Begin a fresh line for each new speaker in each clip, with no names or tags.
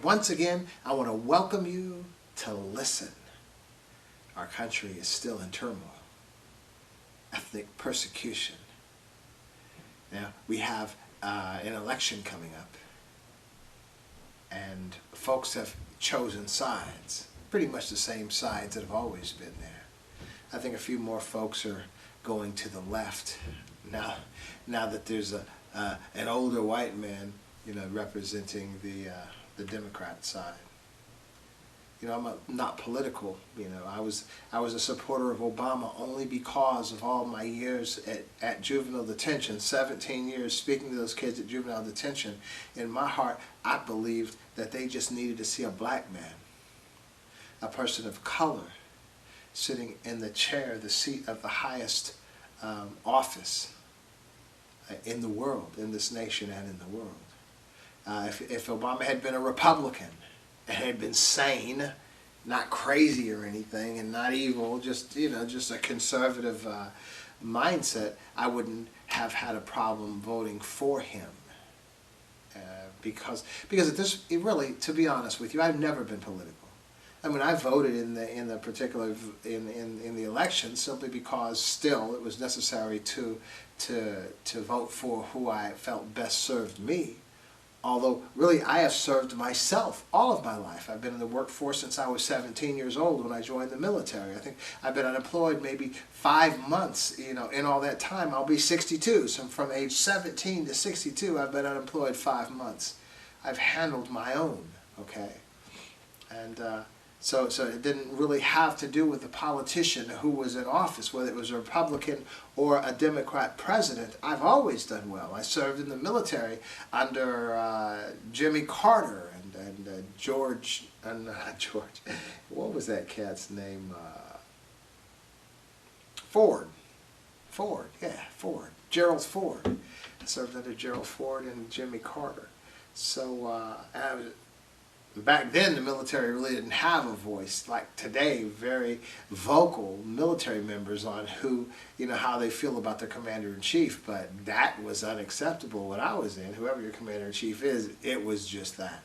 once again, I want to welcome you to listen. Our country is still in turmoil. Ethnic persecution. Now, we have an election coming up, and folks have chosen sides, pretty much the same sides that have always been there. I think a few more folks are going to the left now that there's an older white man, representing the Democrat side. I'm not political. I was a supporter of Obama only because of all my years at juvenile detention, 17 years speaking to those kids at juvenile detention. In my heart, I believed that they just needed to see a black man, a person of color, sitting in the chair, the seat of the highest office in the world, in this nation and in the world. If Obama had been a Republican, and had been sane, not crazy or anything, and not evil, just a conservative mindset, I wouldn't have had a problem voting for him. Because at this, really, to be honest with you, I've never been political. I mean, I voted in the election simply because still it was necessary to vote for who I felt best served me. Although, really, I have served myself all of my life. I've been in the workforce since I was 17 years old when I joined the military. I think I've been unemployed maybe 5 months, in all that time. I'll be 62, so from age 17 to 62, I've been unemployed 5 months. I've handled my own, okay? And so it didn't really have to do with the politician who was in office, whether it was a Republican or a Democrat president. I've always done well. I served in the military under Jimmy Carter and George, not George, what was that cat's name? Ford. Gerald Ford. I served under Gerald Ford and Jimmy Carter. So back then, the military really didn't have a voice. Like today, very vocal military members on who, how they feel about their commander-in-chief. But that was unacceptable when I was in. Whoever your commander-in-chief is, it was just that.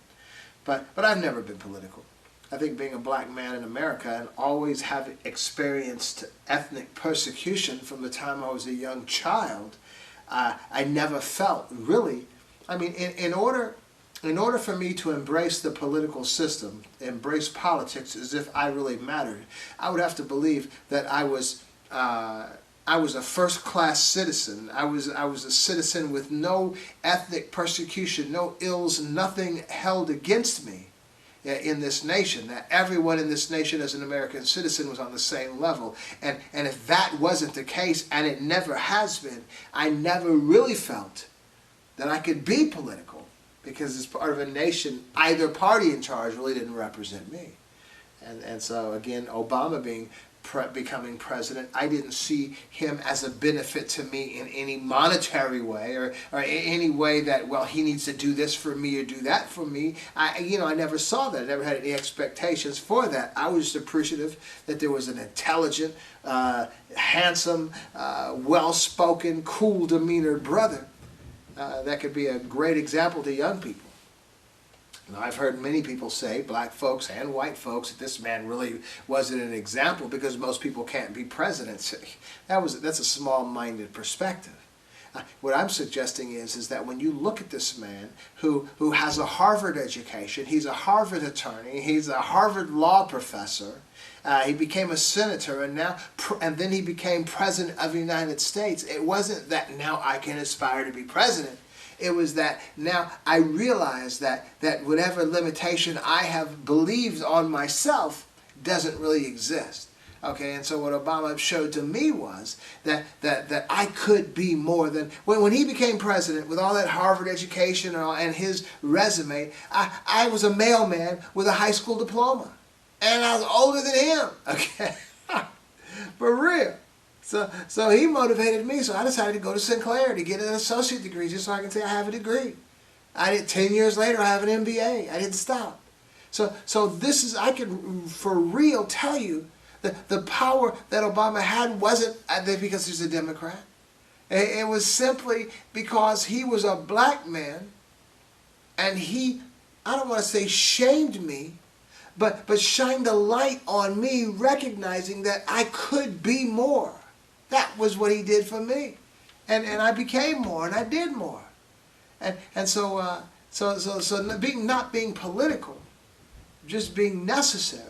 But I've never been political. I think being a black man in America and always have experienced ethnic persecution from the time I was a young child, I never felt really, I mean, in order for me to embrace the political system, embrace politics as if I really mattered, I would have to believe that I was a first-class citizen. I was a citizen with no ethnic persecution, no ills, nothing held against me in this nation. That everyone in this nation as an American citizen was on the same level. And if that wasn't the case, and it never has been, I never really felt that I could be political. Because as part of a nation, either party in charge really didn't represent me. And so, again, Obama becoming president, I didn't see him as a benefit to me in any monetary way or any way that, well, he needs to do this for me or do that for me. I never saw that. I never had any expectations for that. I was just appreciative that there was an intelligent, handsome, well-spoken, cool demeanored brother that could be a great example to young people. Now, I've heard many people say, black folks and white folks, that this man really wasn't an example because most people can't be presidents. That's a small-minded perspective. What I'm suggesting is that when you look at this man who has a Harvard education, he's a Harvard attorney, he's a Harvard law professor, he became a senator, and then he became president of the United States. It wasn't that now I can aspire to be president. It was that now I realize that whatever limitation I have believed on myself doesn't really exist. Okay, and so what Obama showed to me was that I could be more than... When he became president with all that Harvard education and his resume, I was a mailman with a high school diploma. And I was older than him, okay? For real. So he motivated me, so I decided to go to Sinclair to get an associate degree just so I can say I have a degree. 10 years later, I have an MBA. I didn't stop. So this is, I can for real tell you that the power that Obama had wasn't because he's a Democrat. It was simply because he was a black man and he I don't want to say shamed me, but shined a light on me, recognizing that I could be more. That was what he did for me. And I became more, and I did more. And so being, not being political, just being necessary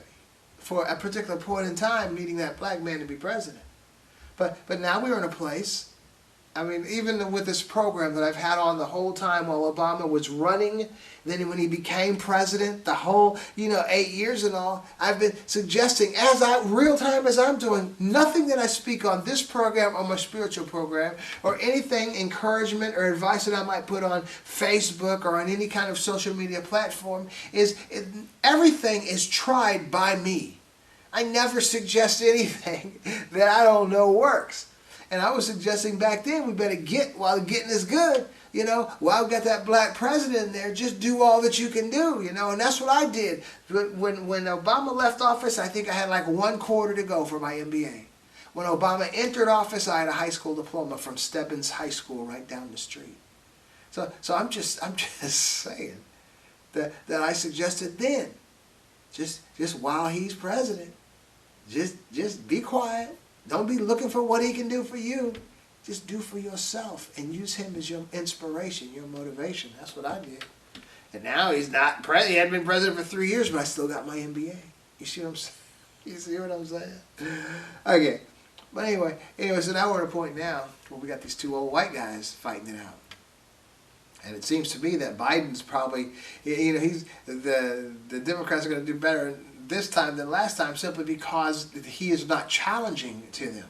for a particular point in time, needing that black man to be president. But now we're in a place, I mean, even with this program that I've had on the whole time while Obama was running, then when he became president, the whole, 8 years and all, I've been suggesting, real time as I'm doing, nothing that I speak on this program or my spiritual program, or anything, encouragement or advice that I might put on Facebook or on any kind of social media platform, everything is tried by me. I never suggest anything that I don't know works. And I was suggesting back then, we better get, while getting is good, while we got that black president in there, just do all that you can do, and that's what I did. When Obama left office, I think I had like 1 quarter to go for my MBA. When Obama entered office, I had a high school diploma from Stebbins High School right down the street. So I'm just saying that I suggested then, just while he's president, just be quiet. Don't be looking for what he can do for you. Just do for yourself and use him as your inspiration, your motivation. That's what I did. And now he's not president. He hadn't been president for 3 years, but I still got my MBA. You see what I'm saying? You see what I'm saying? Okay. But anyway, so now we're at a point now where we got these 2 old white guys fighting it out. And it seems to me that Biden's probably, he's the Democrats are going to do better this time than last time, simply because he is not challenging to them.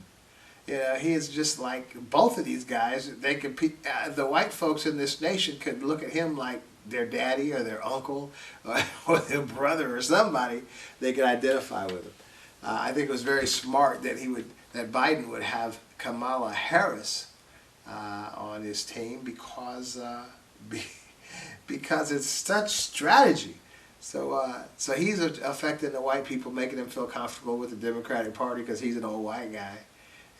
He is just like both of these guys. They could, the white folks in this nation could look at him like their daddy or their uncle or their brother or somebody they could identify with him. I think it was very smart that Biden would have Kamala Harris on his team because it's such strategy. So he's affecting the white people, making them feel comfortable with the Democratic Party because he's an old white guy.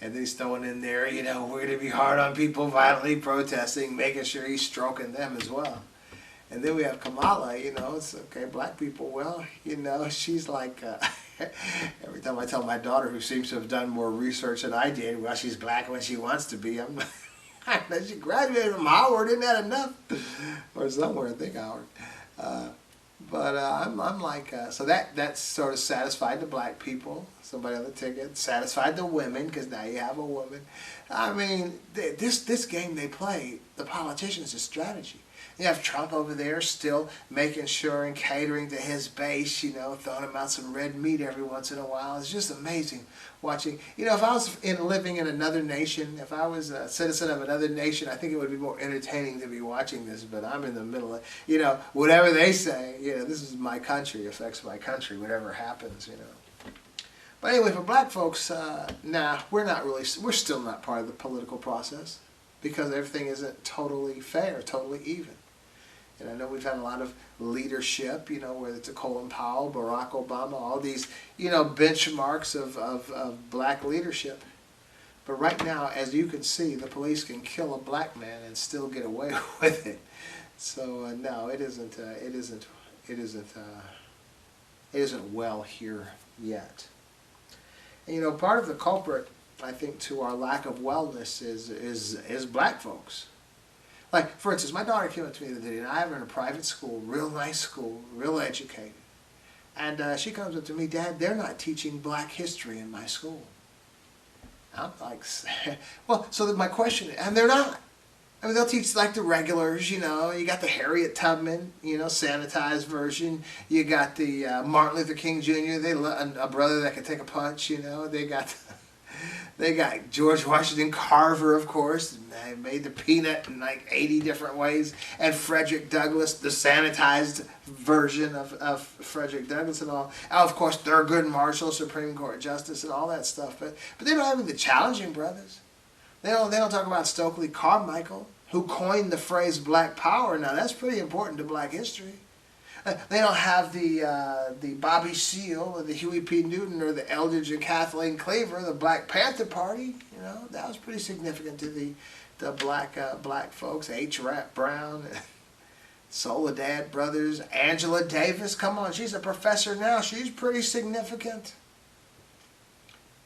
And then he's throwing in there, we're going to be hard on people violently protesting, making sure he's stroking them as well. And then we have Kamala, it's okay, black people, well, she's like, every time I tell my daughter, who seems to have done more research than I did, well, she's black when she wants to be. I'm like, she graduated from Howard, isn't that enough? Or somewhere, I think Howard. But I'm like, so that sort of satisfied the black people, somebody on the ticket, satisfied the women, because now you have a woman. I mean, this game they play, the politicians, is strategy. You have Trump over there still making sure and catering to his base, throwing him out some red meat every once in a while. It's just amazing watching. If I was living in another nation, if I was a citizen of another nation, I think it would be more entertaining to be watching this, but I'm in the middle of, whatever they say, this is my country, affects my country, whatever happens, But anyway, for black folks, we're still not part of the political process because everything isn't totally fair, totally even. And I know we've had a lot of leadership, whether it's Colin Powell, Barack Obama, all these, benchmarks of black leadership. But right now, as you can see, the police can kill a black man and still get away with it. So no, it isn't well here yet. And part of the culprit, I think, to our lack of wellness is black folks. Like, for instance, my daughter came up to me the other day, and I have her in a private school, real nice school, real educated. And she comes up to me, Dad, they're not teaching black history in my school. I'm like, well, so my question, and they're not. I mean, they'll teach like the regulars, you got the Harriet Tubman, sanitized version. You got the Martin Luther King Jr., a brother that could take a punch, They got George Washington Carver, of course. They made the peanut in like 80 different ways. And Frederick Douglass, the sanitized version of Frederick Douglass and all. And of course, Thurgood Marshall, Supreme Court Justice and all that stuff. But they don't have any of the challenging brothers. They don't talk about Stokely Carmichael, who coined the phrase Black Power. Now, that's pretty important to black history. They don't have the Bobby Seale or the Huey P. Newton or the Eldridge and Kathleen Cleaver, the Black Panther Party. That was pretty significant to the black folks. H. Rap Brown. Soledad Brothers, Angela Davis, come on, she's a professor now. She's pretty significant.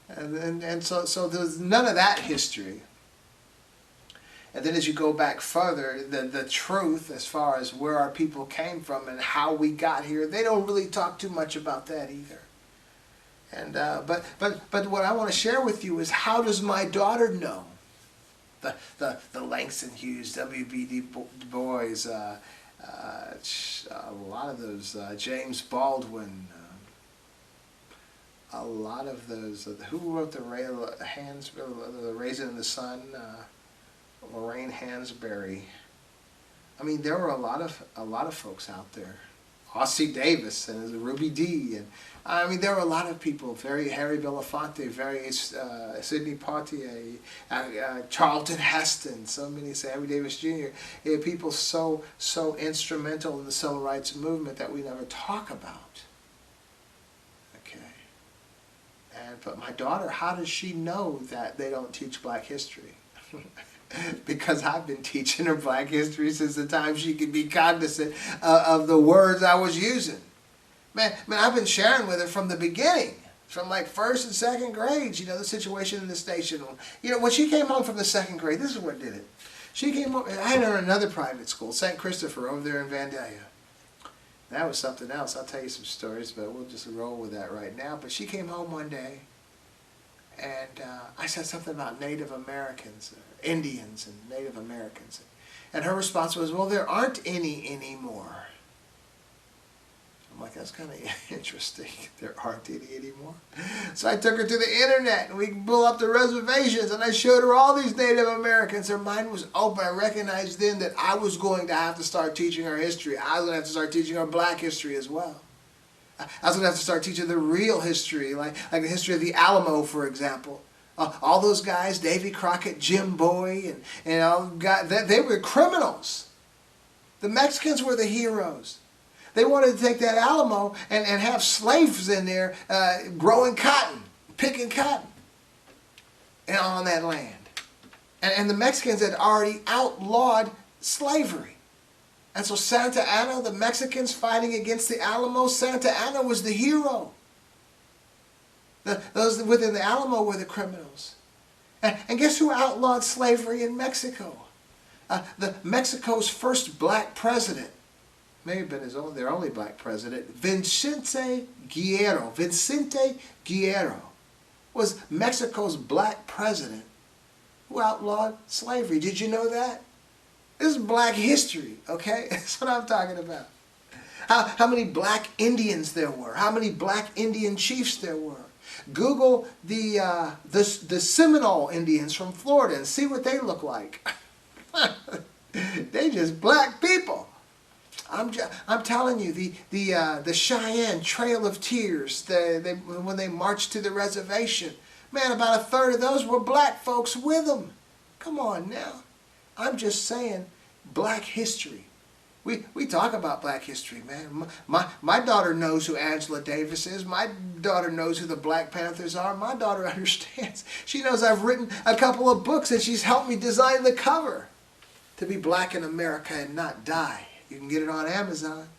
And so there's none of that history. And then as you go back further, the truth as far as where our people came from and how we got here, they don't really talk too much about that either. And but what I want to share with you is, how does my daughter know? The Langston Hughes, W.B.D. Du Bois, a lot of those, James Baldwin, a lot of those. Who wrote the Raisin in the Sun? Lorraine Hansberry. I mean, there were a lot of folks out there. Ossie Davis and Ruby Dee, and I mean, there were a lot of people. Harry Belafonte, Sidney Poitier, Charlton Heston, so many. Sammy Davis Jr. People so instrumental in the civil rights movement that we never talk about. Okay. But my daughter, how does she know that they don't teach Black history? Because I've been teaching her Black history since the time she could be cognizant of the words I was using. Man, I've been sharing with her from the beginning, from like first and second grades, the situation in this nation. When she came home from the second grade, this is what did it. She came home, I had her in another private school, St. Christopher, over there in Vandalia. That was something else. I'll tell you some stories, but we'll just roll with that right now. But she came home one day, and I said something about Native Americans, Indians and Native Americans. And her response was, well, there aren't any anymore. I'm like, that's kind of interesting. There aren't any anymore. So I took her to the internet, and we blew up the reservations, and I showed her all these Native Americans. Her mind was open. I recognized then that I was going to have to start teaching her history. I was going to have to start teaching her Black history as well. I was going to have to start teaching the real history, like the history of the Alamo, for example. All those guys, Davy Crockett, Jim Bowie, and all guys, they were criminals. The Mexicans were the heroes. They wanted to take that Alamo and have slaves in there growing cotton, picking cotton and on that land. And the Mexicans had already outlawed slavery. And so Santa Anna, the Mexicans fighting against the Alamo, Santa Anna was the hero. Those within the Alamo were the criminals. And guess who outlawed slavery in Mexico? Mexico's first Black president, may have been their only Black president, Vicente Guerrero. Vicente Guerrero was Mexico's Black president who outlawed slavery. Did you know that? This is Black history, okay? That's what I'm talking about. How many Black Indians there were. How many Black Indian chiefs there were. Google the Seminole Indians from Florida and see what they look like. They just Black people. I'm telling you, the Cheyenne Trail of Tears, when they marched to the reservation, man, about a third of those were Black folks with them. Come on now. I'm just saying, Black history. We talk about Black history, man. My daughter knows who Angela Davis is. My daughter knows who the Black Panthers are. My daughter understands. She knows I've written a couple of books, and she's helped me design the cover. To be Black in America and Not Die. You can get it on Amazon.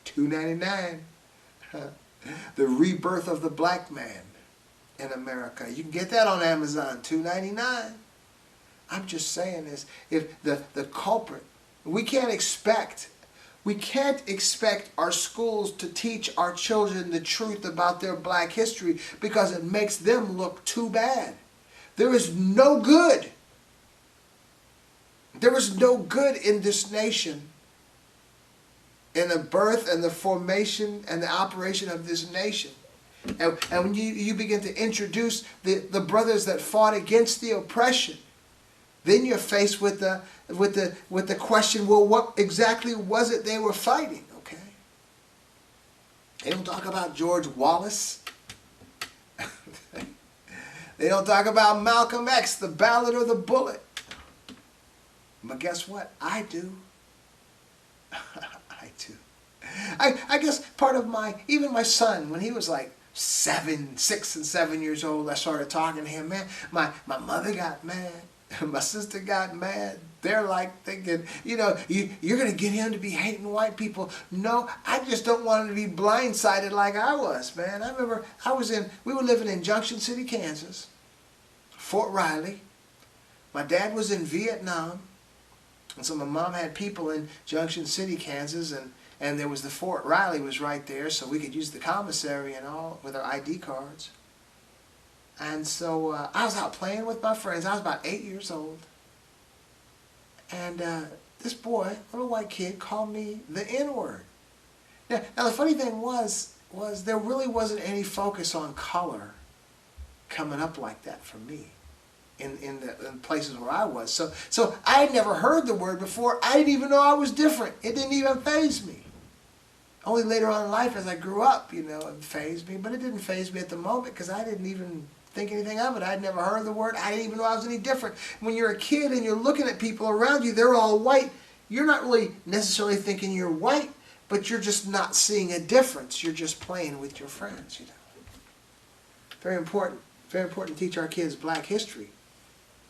$2.99. The Rebirth of the Black Man in America. You can get that on Amazon. $2.99. I'm just saying is, if the culprit, we can't expect our schools to teach our children the truth about their Black history because it makes them look too bad. There is no good. There is no good in this nation, in the birth and the formation and the operation of this nation. And when you begin to introduce the brothers that fought against the oppression, then you're faced with the question, well, what exactly was it they were fighting? Okay. They don't talk about George Wallace. They don't talk about Malcolm X, the ballad or the bullet. But guess what? I do. I do. I guess part of even my son, when he was like 6 and 7 years old, I started talking to him. Man, my mother got mad. My sister got mad. They're like thinking, you're going to get him to be hating white people. No, I just don't want him to be blindsided like I was, man. I remember we were living in Junction City, Kansas, Fort Riley. My dad was in Vietnam. And so my mom had people in Junction City, Kansas, and there was the Fort Riley was right there, so we could use the commissary and all with our ID cards. And so I was out playing with my friends. I was about 8 years old. And this boy, little white kid, called me the N-word. Now the funny thing was there really wasn't any focus on color coming up like that for me in places where I was. So I had never heard the word before. I didn't even know I was different. It didn't even faze me. Only later on in life as I grew up, it fazed me. But it didn't faze me at the moment because I didn't even think anything of it. I'd never heard the word. I didn't even know I was any different. When you're a kid and you're looking at people around you, they're all white. You're not really necessarily thinking you're white, but you're just not seeing a difference. You're just playing with your friends, Very important. Very important to teach our kids black history.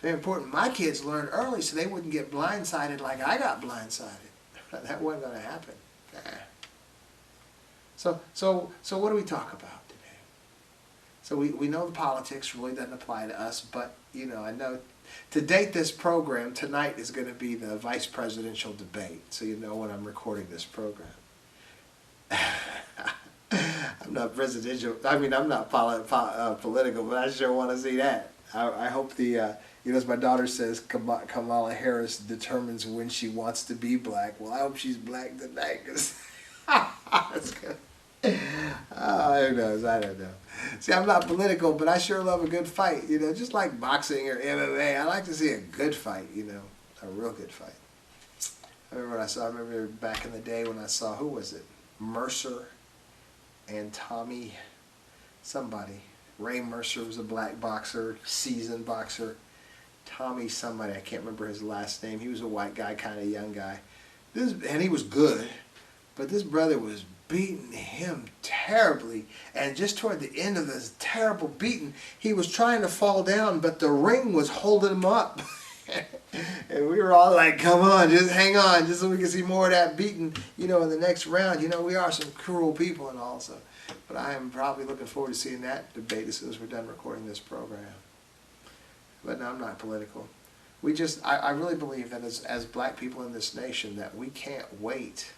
Very important my kids learn early so they wouldn't get blindsided like I got blindsided. That wasn't going to happen. Nah. So what do we talk about today? So we know the politics really doesn't apply to us, but I know to date this program, tonight is going to be the vice presidential debate, so when I'm recording this program. I'm not presidential, I'm not political, but I sure want to see that. I hope as my daughter says, Kamala Harris determines when she wants to be black. Well, I hope she's black tonight, because that's good. Who knows? I don't know. See, I'm not political, but I sure love a good fight. Just like boxing or MMA, I like to see a good fight. A real good fight. I remember back in the day when I saw, who was it? Mercer and Tommy somebody. Ray Mercer was a black boxer, seasoned boxer. Tommy somebody, I can't remember his last name. He was a white guy, kind of young guy. And he was good, but this brother was beating him terribly. And just toward the end of this terrible beating, he was trying to fall down, but the ring was holding him up. And we were all like, come on, just hang on, just so we can see more of that beating, in the next round. We are some cruel people and all, so. But I am probably looking forward to seeing that debate as soon as we're done recording this program. But no, I'm not political. I really believe that as black people in this nation that we can't wait.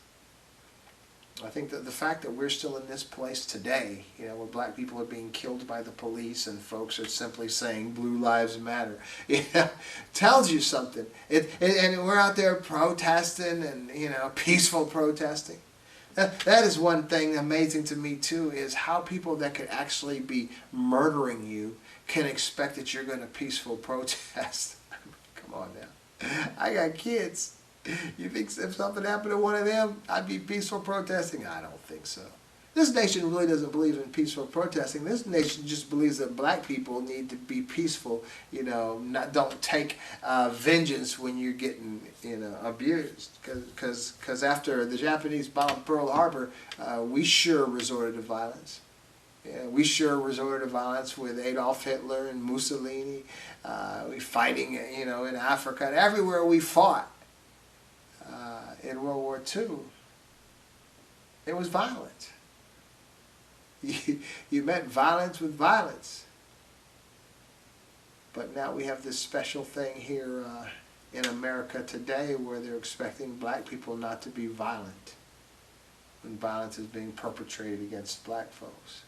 I think that the fact that we're still in this place today, where black people are being killed by the police and folks are simply saying Blue Lives Matter, tells you something. And we're out there protesting and, peaceful protesting. That is one thing amazing to me too, is how people that could actually be murdering you can expect that you're going to peaceful protest. Come on now. I got kids. You think if something happened to one of them, I'd be peaceful protesting? I don't think so. This nation really doesn't believe in peaceful protesting. This nation just believes that black people need to be peaceful. Don't take vengeance when you're getting abused. Because after the Japanese bombed Pearl Harbor, we sure resorted to violence. Yeah, we sure resorted to violence with Adolf Hitler and Mussolini. We fighting, in Africa and everywhere we fought in World War II. It was violent. You met violence with violence. But now we have this special thing here in America today where they're expecting black people not to be violent when violence is being perpetrated against black folks.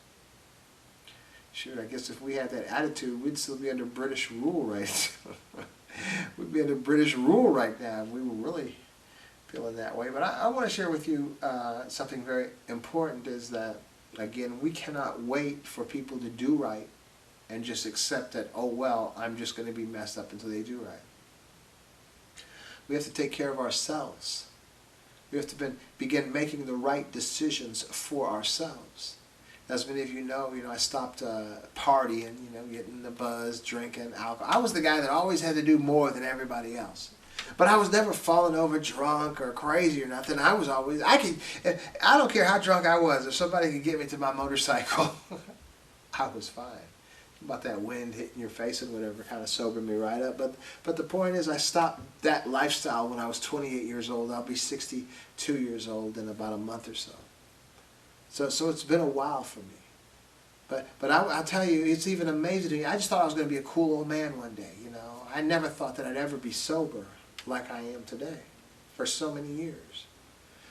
Sure, I guess if we had that attitude, we'd still be under British rule right now. We'd be under British rule right now if we were really feeling that way. But I want to share with you something very important, is that, again, we cannot wait for people to do right and just accept that, oh, well, I'm just going to be messed up until they do right. We have to take care of ourselves. We have to begin making the right decisions for ourselves. As many of you know, I stopped partying, getting the buzz, drinking alcohol. I was the guy that always had to do more than everybody else. But I was never falling over drunk or crazy or nothing. I don't care how drunk I was. If somebody could get me to my motorcycle, I was fine. about that wind hitting your face and whatever kind of sobered me right up. But the point is, I stopped that lifestyle when I was 28 years old. I'll be 62 years old in about a month or so. So it's been a while for me. But I'll tell you, it's even amazing to me. I just thought I was going to be a cool old man one day, you know. I never thought that I'd ever be sober like I am today for so many years.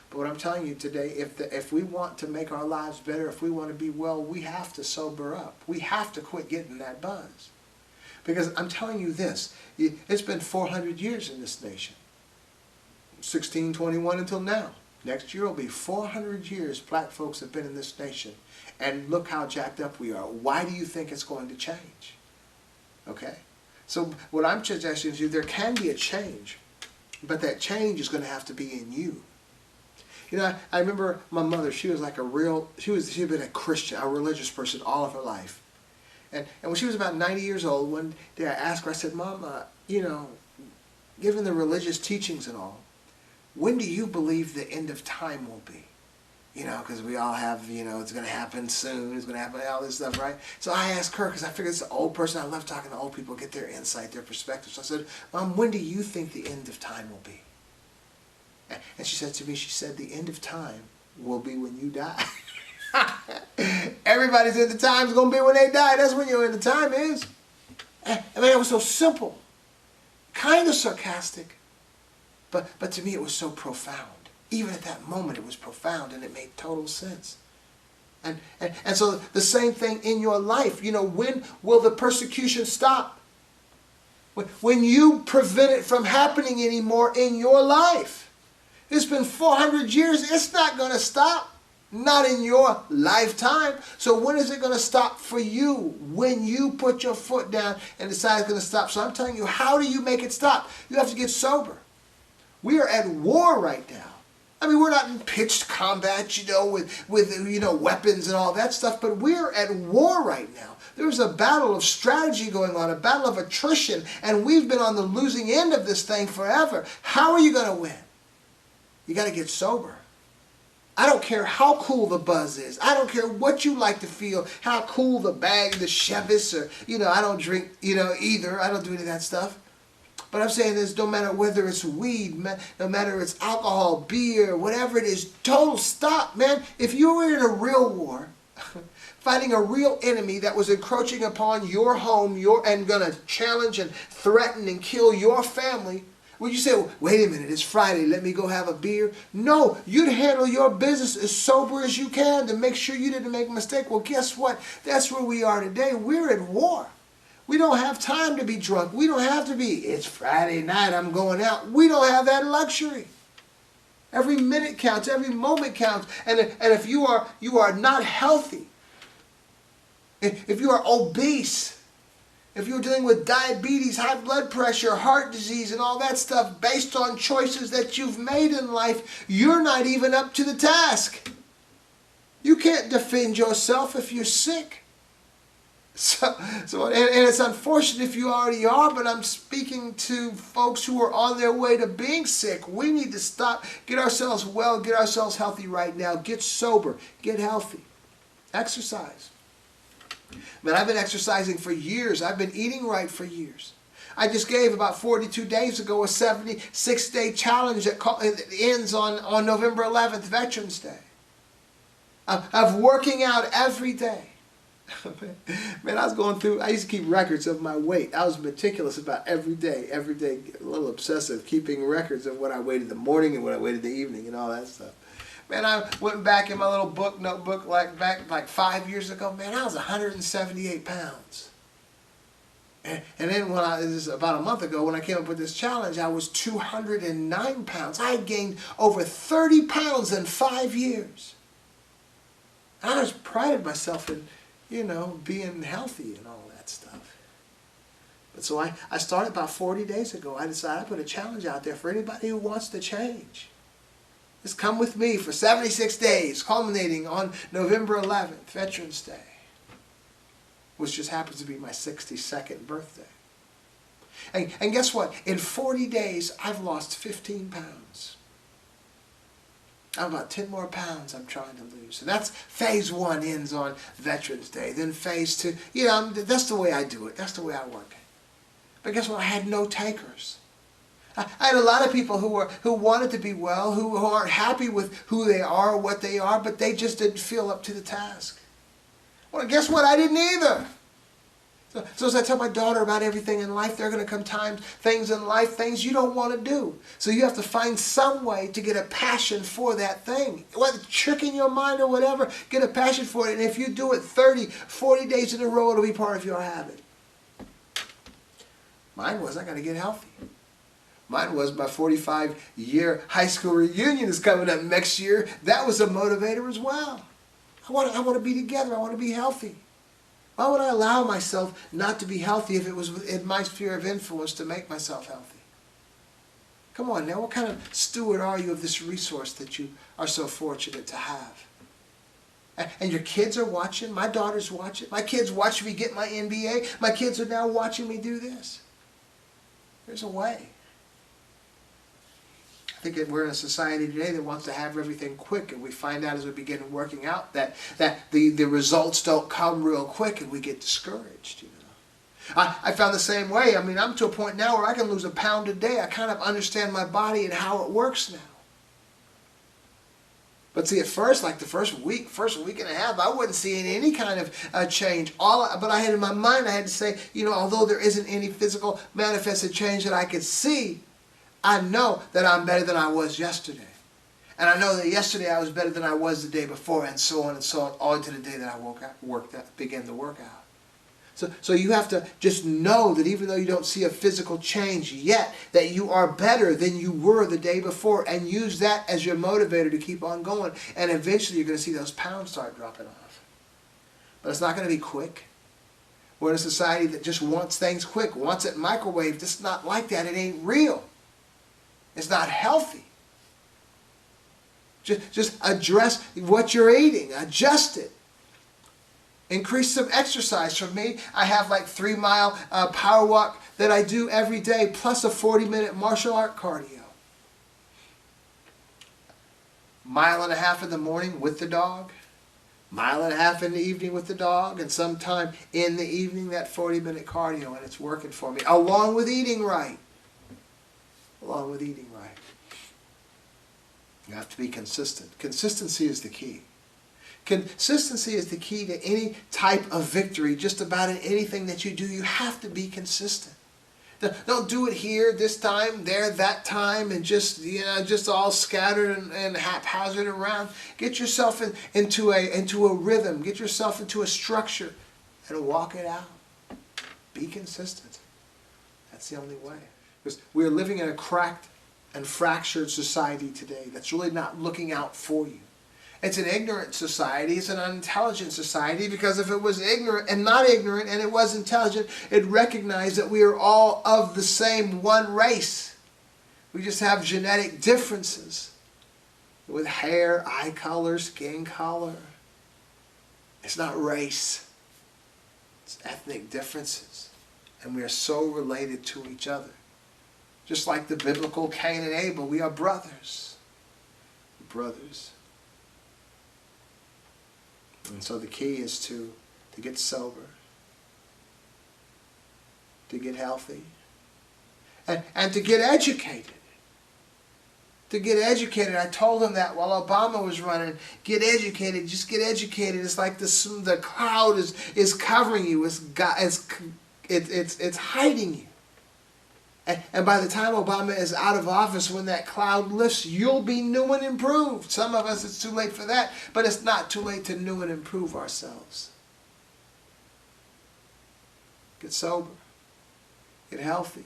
But what I'm telling you today, if we want to make our lives better, if we want to be well, we have to sober up. We have to quit getting that buzz. Because I'm telling you this, it's been 400 years in this nation. 1621 until now. Next year will be 400 years black folks have been in this nation. And look how jacked up we are. Why do you think it's going to change? Okay? So what I'm suggesting to you, there can be a change. But that change is going to have to be in you. You know, I remember my mother, she was like she'd been a Christian, a religious person all of her life. And when she was about 90 years old, one day I asked her, I said, Mom, you know, given the religious teachings and all, when do you believe the end of time will be? You know, because we all have, you know, it's going to happen soon, it's going to happen, all this stuff, right? So I asked her, because I figured it's an old person, I love talking to old people, get their insight, their perspective. So I said, Mom, when do you think the end of time will be? And she said to me, she said, the end of time will be when you die. Everybody's end of time is going to be when they die. That's when your end of time is. I mean, it was so simple, kind of sarcastic, but to me it was so profound. Even at that moment it was profound and it made total sense. And so the same thing in your life. You know, when will the persecution stop? When you prevent it from happening anymore in your life. It's been 400 years. It's not going to stop. Not in your lifetime. So when is it going to stop for you? When you put your foot down and decide it's going to stop. So I'm telling you, how do you make it stop? You have to get sober. We are at war right now. I mean, we're not in pitched combat, you know, with you know, weapons and all that stuff, but we're at war right now. There's a battle of strategy going on, a battle of attrition, and we've been on the losing end of this thing forever. How are you going to win? You got to get sober. I don't care how cool the buzz is. I don't care what you like to feel, how cool the bag, the Chivas, or, you know, I don't drink, you know, either. I don't do any of that stuff. But I'm saying this, no matter whether it's weed, no matter it's alcohol, beer, whatever it is, total stop, man. If you were in a real war, fighting a real enemy that was encroaching upon your home, and going to challenge and threaten and kill your family, would you say, well, wait a minute, it's Friday, let me go have a beer? No, you'd handle your business as sober as you can to make sure you didn't make a mistake. Well, guess what? That's where we are today. We're at war. We don't have time to be drunk. We don't have to be, it's Friday night, I'm going out. We don't have that luxury. Every minute counts, every moment counts. And if you are not healthy, if you are obese, if you're dealing with diabetes, high blood pressure, heart disease, and all that stuff based on choices that you've made in life, you're not even up to the task. You can't defend yourself if you're sick. So it's unfortunate if you already are, but I'm speaking to folks who are on their way to being sick. We need to stop, get ourselves well, get ourselves healthy right now. Get sober, get healthy. Exercise. Man, I've been exercising for years. I've been eating right for years. I just gave about 42 days ago a 76-day challenge that ends on November 11th, Veterans Day, of working out every day. Man, I was going through, I used to keep records of my weight. I was meticulous about every day, a little obsessive, keeping records of what I weighed in the morning and what I weighed in the evening and all that stuff. Man, I went back in my little notebook like 5 years ago. Man, I was 178 pounds. And then this is about a month ago, when I came up with this challenge, I was 209 pounds. I had gained over 30 pounds in 5 years. And I just prided myself in, you know, being healthy and all that stuff. But so I started about 40 days ago. I decided I put a challenge out there for anybody who wants to change. Just come with me for 76 days, culminating on November 11th, Veterans Day, which just happens to be my 62nd birthday. And guess what? In 40 days, I've lost 15 pounds. I have about 10 more pounds I'm trying to lose. And that's phase 1 ends on Veterans Day. Then phase 2, that's the way I do it. That's the way I work it. But guess what? I had no takers. I had a lot of people who wanted to be well, who aren't happy with who they are or what they are, but they just didn't feel up to the task. Well, guess what? I didn't either. So as I tell my daughter about everything in life, there are going to come things in life, things you don't want to do. So you have to find some way to get a passion for that thing. Whether it's tricking your mind or whatever, get a passion for it. And if you do it 30, 40 days in a row, it'll be part of your habit. Mine was, I got to get healthy. Mine was, my 45-year high school reunion is coming up next year. That was a motivator as well. I want to be together. I want to be healthy. Why would I allow myself not to be healthy if it was in my sphere of influence to make myself healthy? Come on now, what kind of steward are you of this resource that you are so fortunate to have? And your kids are watching. My daughter's watching. My kids watch me get my MBA. My kids are now watching me do this. There's a way. I think that we're in a society today that wants to have everything quick, and we find out as we begin working out that the results don't come real quick, and we get discouraged. I found the same way. I mean, I'm to a point now where I can lose a pound a day. I kind of understand my body and how it works now. But see, at first, like the first week and a half, I wasn't seeing any kind of change. But I had in my mind, I had to say, although there isn't any physical manifested change that I could see, I know that I'm better than I was yesterday. And I know that yesterday I was better than I was the day before, and so on, all to the day that I began to work out. So you have to just know that even though you don't see a physical change yet, that you are better than you were the day before, and use that as your motivator to keep on going. And eventually you're going to see those pounds start dropping off. But it's not going to be quick. We're in a society that just wants things quick, wants it microwaved. It's not like that. It ain't real. It's not healthy. Just address what you're eating. Adjust it. Increase some exercise. For me, I have like 3-mile power walk that I do every day, plus a 40-minute martial art cardio. 1.5 miles in the morning with the dog. 1.5 miles in the evening with the dog. And sometime in the evening, that 40-minute cardio. And it's working for me. Along with eating right. Along with eating right. You have to be consistent. Consistency is the key. Consistency is the key to any type of victory. Just about in anything that you do, you have to be consistent. Don't do it here, this time, there, that time, and just all scattered and haphazard around. Get yourself into a rhythm. Get yourself into a structure and walk it out. Be consistent. That's the only way. Because we're living in a cracked and fractured society today that's really not looking out for you. It's an ignorant society. It's an unintelligent society, because if it was ignorant and not ignorant and it was intelligent, it'd recognize that we are all of the same one race. We just have genetic differences with hair, eye color, skin color. It's not race. It's ethnic differences. And we are so related to each other. Just like the biblical Cain and Abel, we are brothers. Brothers. And so the key is to get sober, to get healthy, and to get educated. To get educated. I told him that while Obama was running. Get educated. Just get educated. It's like the cloud is covering you. It's hiding you. And by the time Obama is out of office, when that cloud lifts, you'll be new and improved. Some of us, it's too late for that, but it's not too late to new and improve ourselves. Get sober. Get healthy.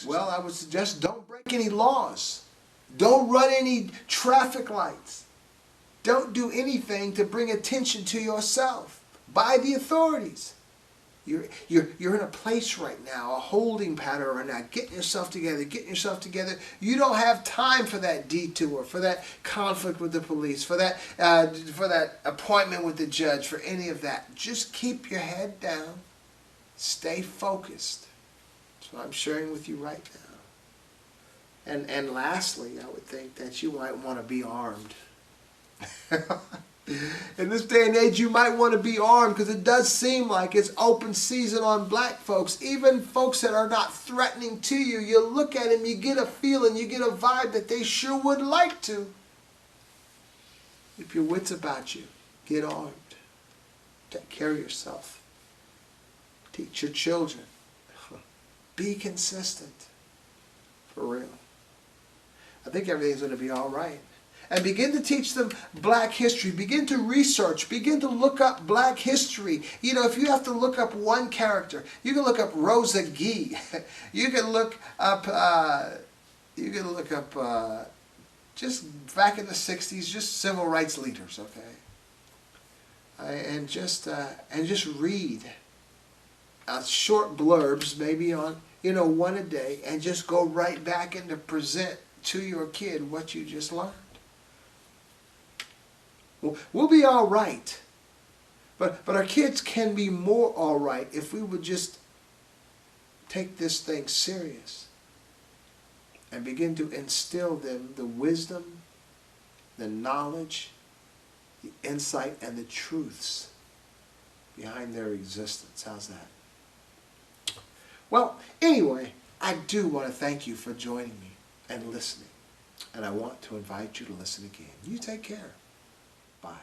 Well, I would suggest don't break any laws. Don't run any traffic lights. Don't do anything to bring attention to yourself by the authorities. You're in a place right now, a holding pattern right now, getting yourself together. You don't have time for that detour, for that conflict with the police, for that appointment with the judge, for any of that. Just keep your head down. Stay focused. That's what I'm sharing with you right And lastly, I would think that you might want to be armed. In this day and age, you might want to be armed, because it does seem like it's open season on black folks. Even folks that are not threatening to you, you look at them, you get a feeling, you get a vibe that they sure would like to. If your wits about you, get armed. Take care of yourself. Teach your children. Be consistent. For real. I think everything's going to be all right. And begin to teach them black history. Begin to research. Begin to look up black history. You know, if you have to look up one character, you can look up Rosa Gee. You can look up, just back in the 60s, just civil rights leaders, okay? And just read short blurbs, maybe on, one a day, and just go right back and to present to your kid what you just learned. We'll be all right. But our kids can be more all right if we would just take this thing serious and begin to instill them the wisdom, the knowledge, the insight, and the truths behind their existence. How's that? Well, anyway, I do want to thank you for joining me and listening. And I want to invite you to listen again. You take care. Bye.